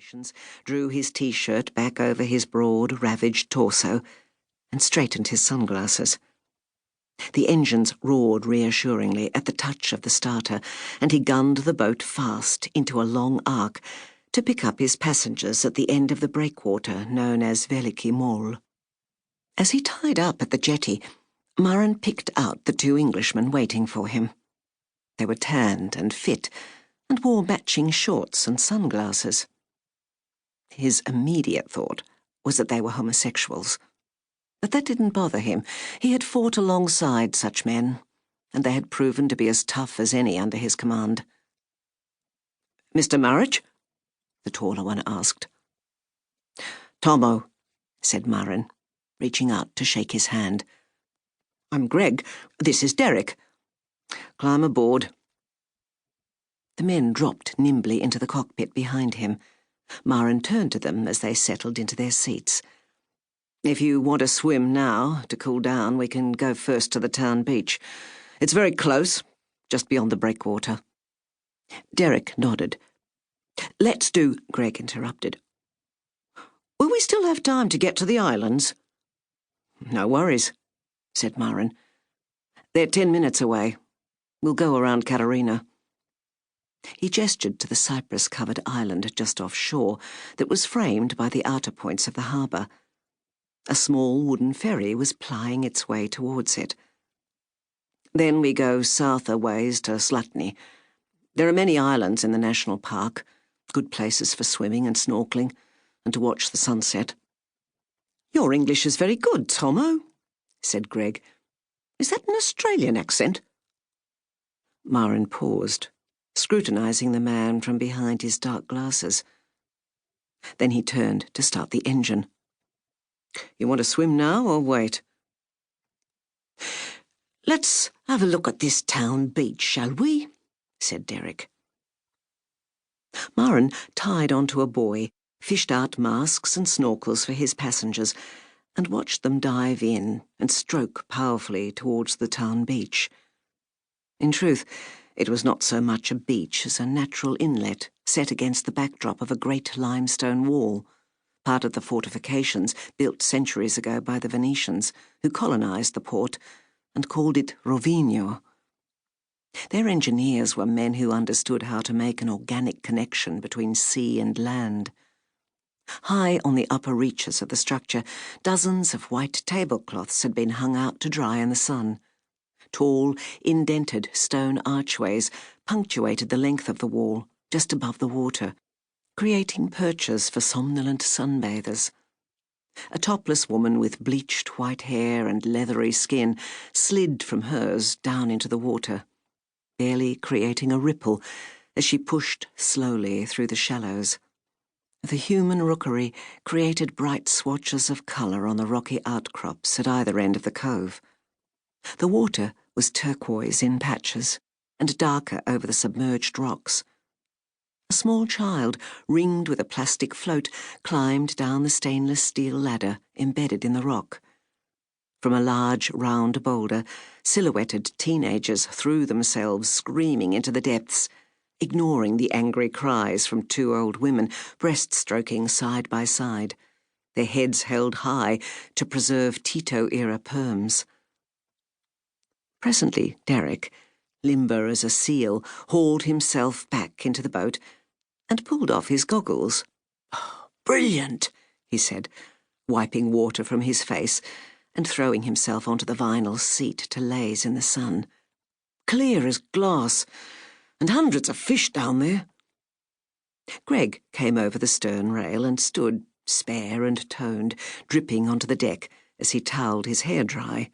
calculations, drew his T-shirt back over his broad, ravaged torso, and straightened his sunglasses. The engines roared reassuringly at the touch of the starter, and he gunned the boat fast into a long arc to pick up his passengers at the end of the breakwater known as Veliki Mol. As he tied up at the jetty, Marin picked out the two Englishmen waiting for him. They were tanned and fit, and wore matching shorts and sunglasses. His immediate thought was that they were homosexuals. But that didn't bother him. He had fought alongside such men, and they had proven to be as tough as any under his command. "Mr. Marriage?" the taller one asked. "Tomo," said Marin, reaching out to shake his hand. "I'm Greg. This is Derek. Climb aboard." The men dropped nimbly into the cockpit behind him. Marin turned to them as they settled into their seats. "If you want to swim now, to cool down, we can go first to the town beach. It's very close, just beyond the breakwater." Derek nodded. "Let's do," Greg interrupted. "Will we still have time to get to the islands?" "No worries," said Marin. "They're 10 minutes away. We'll go around Katarina." He gestured to the cypress-covered island just offshore that was framed by the outer points of the harbour. A small wooden ferry was plying its way towards it. "Then we go south a ways to Slatny. There are many islands in the national park, good places for swimming and snorkeling, and to watch the sunset." "Your English is very good, Tomo," said Greg. "Is that an Australian accent?" Marin paused, scrutinising the man from behind his dark glasses. Then he turned to start the engine. "You want to swim now or wait?" "Let's have a look at this town beach, shall we?" said Derek. Marin tied onto a buoy, fished out masks and snorkels for his passengers, and watched them dive in and stroke powerfully towards the town beach. In truth, it was not so much a beach as a natural inlet set against the backdrop of a great limestone wall, part of the fortifications built centuries ago by the Venetians, who colonised the port and called it Rovigno. Their engineers were men who understood how to make an organic connection between sea and land. High on the upper reaches of the structure, dozens of white tablecloths had been hung out to dry in the sun. Tall, indented stone archways punctuated the length of the wall, just above the water, creating perches for somnolent sunbathers. A topless woman with bleached white hair and leathery skin slid from hers down into the water, barely creating a ripple as she pushed slowly through the shallows. The human rookery created bright swatches of colour on the rocky outcrops at either end of the cove. The water was turquoise in patches and darker over the submerged rocks. A small child, ringed with a plastic float, climbed down the stainless steel ladder embedded in the rock. From a large, round boulder, silhouetted teenagers threw themselves screaming into the depths, ignoring the angry cries from two old women breast-stroking side by side, their heads held high to preserve Tito-era perms. Presently Derek, limber as a seal, hauled himself back into the boat and pulled off his goggles. "Oh, brilliant," he said, wiping water from his face and throwing himself onto the vinyl seat to laze in the sun. "Clear as glass, and hundreds of fish down there." Greg came over the stern rail and stood, spare and toned, dripping onto the deck as he towelled his hair dry.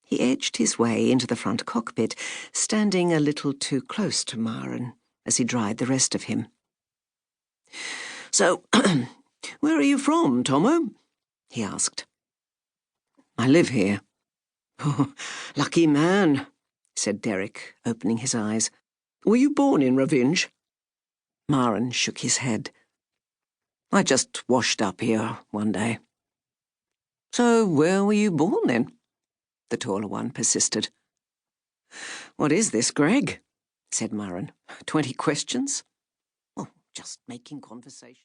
He edged his way into the front cockpit, standing a little too close to Marin as he dried the rest of him. "So, where are you from, Tomo?" he asked. "I live here." "Oh, lucky man," said Derek, opening his eyes. "Were you born in Revenge?" Marin shook his head. "I just washed up here one day." "So where were you born then?" the taller one persisted. "What is this, Greg?" said Marin. 20 questions? Oh, just making conversation.